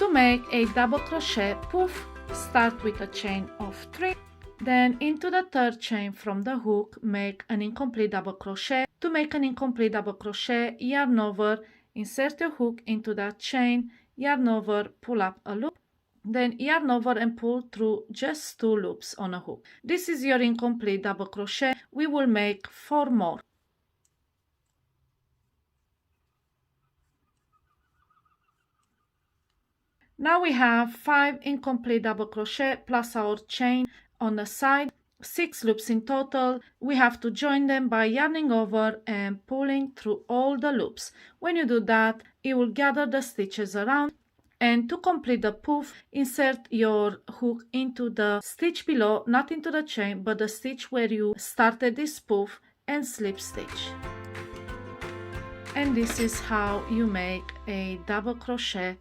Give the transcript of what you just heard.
To make a double crochet poof, start with a chain of 3. Then into the third chain from the hook, make an incomplete double crochet. To make an incomplete double crochet, yarn over, insert your hook into that chain, yarn over, pull up a loop, then yarn over and pull through just 2 loops on a hook. This is your incomplete double crochet. We will make 4 more. Now we have 5 incomplete double crochet plus our chain on the side, 6 loops in total. We have to join them by yarning over and pulling through all the loops. When you do that, it will gather the stitches around. And to complete the poof, insert your hook into the stitch below, not into the chain, but the stitch where you started this poof, and slip stitch. And this is how you make a double crochet